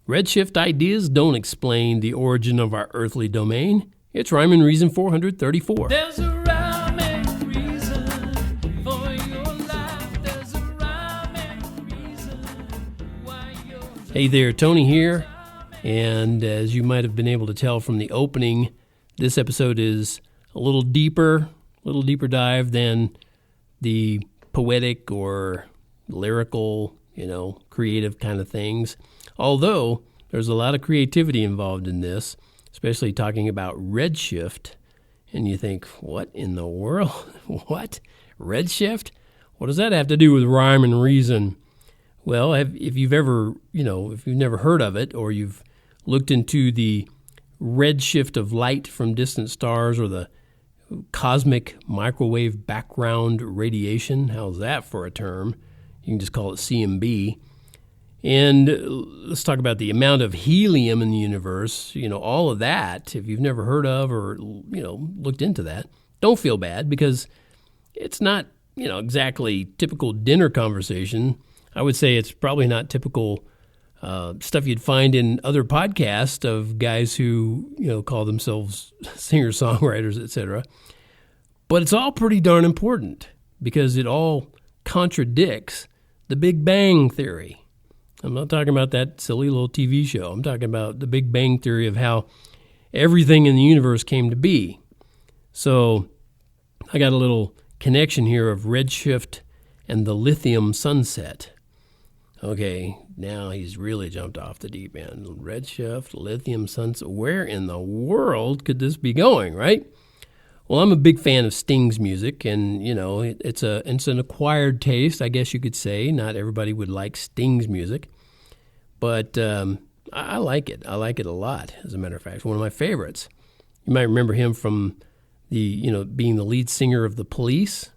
Redshift ideas don't explain the origin of our earthly domain. It's Rhyme and Reason 434. There's a rhyme and reason for your life. There's a rhyme and reason why you're... Hey there, Tony here. And as you might have been able to tell from the opening, this episode is a little deeper dive than the poetic or lyrical, creative kind of things. Although there's a lot of creativity involved in this, especially talking about Redshift. And you think, what in the world? What? Redshift? What does that have to do with rhyme and reason? Well, if you've never heard of it, or you've looked into the redshift of light from distant stars, or the cosmic microwave background radiation, how's that for a term? You can just call it CMB. And let's talk about the amount of helium in the universe, all of that. If you've never heard of or, looked into that, don't feel bad, because it's not, exactly typical dinner conversation. I would say it's probably not typical stuff you'd find in other podcasts of guys who, call themselves singer-songwriters, etc. But it's all pretty darn important, because it all contradicts the Big Bang Theory. I'm not talking about that silly little TV show. I'm talking about the Big Bang Theory of how everything in the universe came to be. So I got a little connection here of Redshift and the lithium sunset. Okay, now he's really jumped off the deep end. Redshift, lithium sunset. Where in the world could this be going, right? Well, I'm a big fan of Sting's music, and, it's an acquired taste, I guess you could say. Not everybody would like Sting's music, but I like it. I like it a lot, as a matter of fact. It's one of my favorites. You might remember him from being the lead singer of The Police.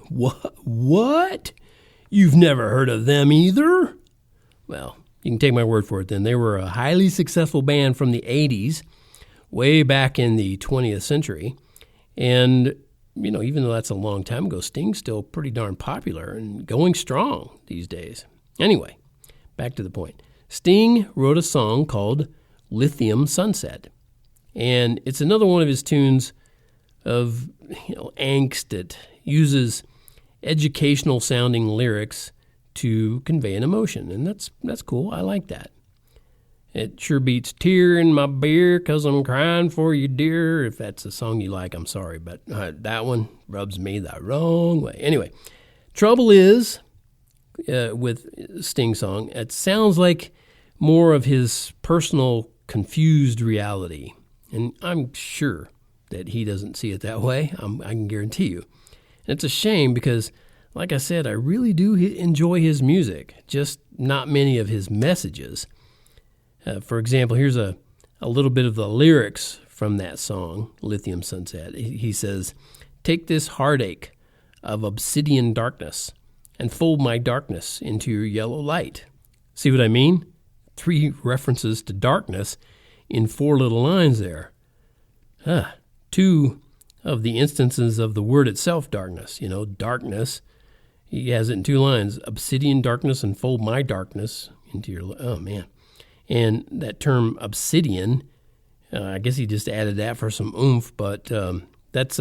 What? You've never heard of them either? Well, you can take my word for it then. They were a highly successful band from the 80s, way back in the 20th century. And, even though that's a long time ago, Sting's still pretty darn popular and going strong these days. Anyway, back to the point. Sting wrote a song called Lithium Sunset. And it's another one of his tunes of, angst. It uses educational sounding lyrics to convey an emotion. And that's cool. I like that. It sure beats tear in my beer 'cause I'm crying for you, dear. If that's a song you like, I'm sorry, but that one rubs me the wrong way. Anyway, trouble is with Sting's song, it sounds like more of his personal confused reality. And I'm sure that he doesn't see it that way. I can guarantee you. And it's a shame because, like I said, I really do enjoy his music, just not many of his messages. For example, here's a little bit of the lyrics from that song, Lithium Sunset. He says, "Take this heartache of obsidian darkness and fold my darkness into your yellow light." See what I mean? 3 references to darkness in 4 little lines there. 2 of the instances of the word itself, darkness. Darkness. He has it in 2 lines. Obsidian darkness and fold my darkness into your... Oh, man. And that term obsidian, I guess he just added that for some oomph, but that's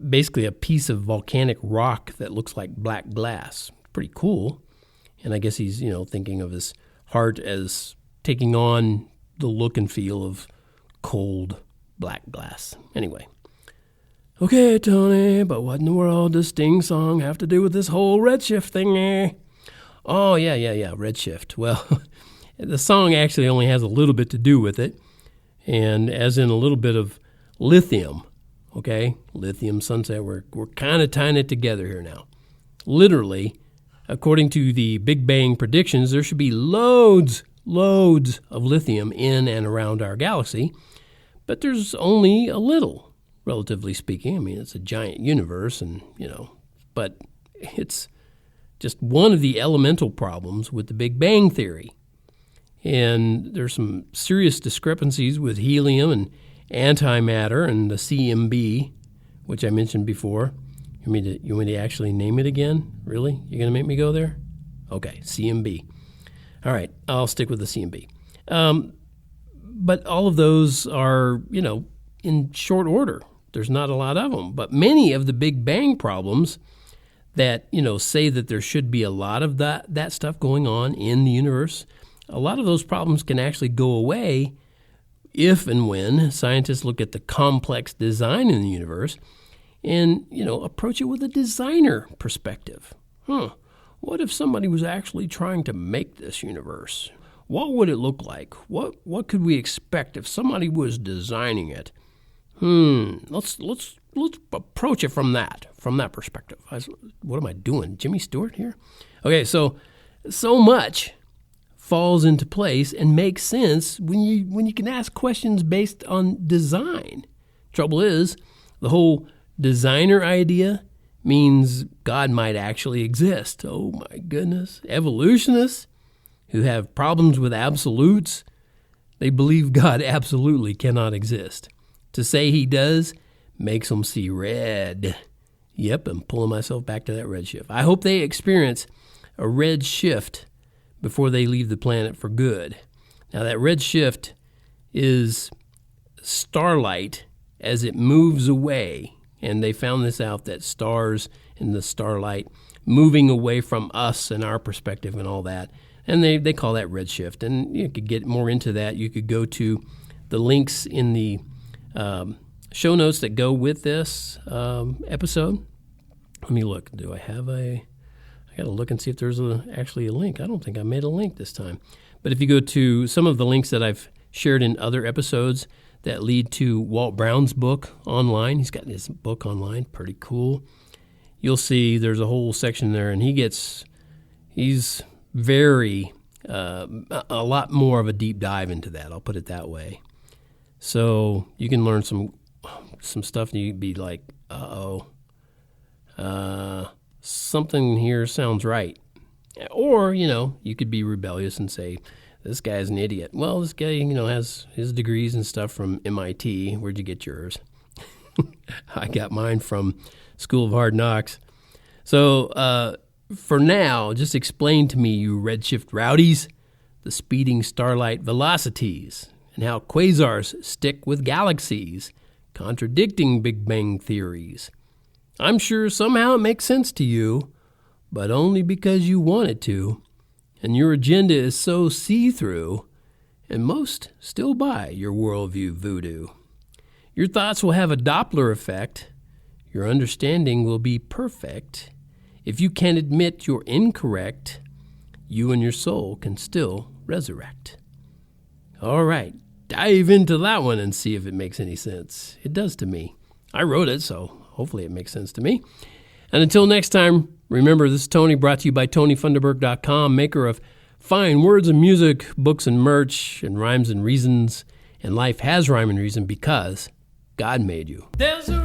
basically a piece of volcanic rock that looks like black glass. Pretty cool. And I guess he's, thinking of his heart as taking on the look and feel of cold black glass. Anyway. Okay, Tony, but what in the world does Sting song have to do with this whole Redshift thing? Oh, yeah, Redshift. Well... The song actually only has a little bit to do with it, and as in a little bit of lithium, okay? Lithium Sunset, we're kind of tying it together here now. Literally, according to the Big Bang predictions, there should be loads of lithium in and around our galaxy, but there's only a little, relatively speaking. I mean, it's a giant universe, and, but it's just one of the elemental problems with the Big Bang Theory. And there's some serious discrepancies with helium and antimatter and the CMB, which I mentioned before. You want me to actually name it again? Really? You're going to make me go there? Okay, CMB. All right, I'll stick with the CMB. But all of those are, in short order. There's not a lot of them. But many of the Big Bang problems that, say that there should be a lot of that stuff going on in the universe, a lot of those problems can actually go away if and when scientists look at the complex design in the universe and, approach it with a designer perspective. What if somebody was actually trying to make this universe? What would it look like? What could we expect if somebody was designing it? Let's approach it from that perspective. What am I doing, Jimmy Stewart here? Okay, so much falls into place and makes sense when you can ask questions based on design. Trouble is, the whole designer idea means God might actually exist. Oh my goodness. Evolutionists who have problems with absolutes, they believe God absolutely cannot exist. To say he does makes them see red. Yep, I'm pulling myself back to that redshift. I hope they experience a red shift before they leave the planet for good. Now, that red shift is starlight as it moves away. And they found this out, that stars and the starlight moving away from us and our perspective and all that. And they call that redshift. And you could get more into that. You could go to the links in the show notes that go with this episode. Let me look. Do I have I got to look and see if there's actually a link. I don't think I made a link this time. But if you go to some of the links that I've shared in other episodes that lead to Walt Brown's book online, he's got his book online, pretty cool. You'll see there's a whole section there, and he's very, a lot more of a deep dive into that. I'll put it that way. So you can learn some stuff, and you'd be like, something here sounds right. Or, you could be rebellious and say, this guy's an idiot. Well, this guy, has his degrees and stuff from MIT. Where'd you get yours? I got mine from School of Hard Knocks. So for now, just explain to me, you redshift rowdies, the speeding starlight velocities and how quasars stick with galaxies, contradicting Big Bang theories. I'm sure somehow it makes sense to you, but only because you want it to, and your agenda is so see-through, and most still buy your worldview voodoo. Your thoughts will have a Doppler effect. Your understanding will be perfect. If you can admit you're incorrect, you and your soul can still resurrect. All right, dive into that one and see if it makes any sense. It does to me. I wrote it, so hopefully it makes sense to me. And until next time, remember, this is Tony, brought to you by TonyFunderburk.com, maker of fine words and music, books and merch, and rhymes and reasons. And life has rhyme and reason because God made you. There's a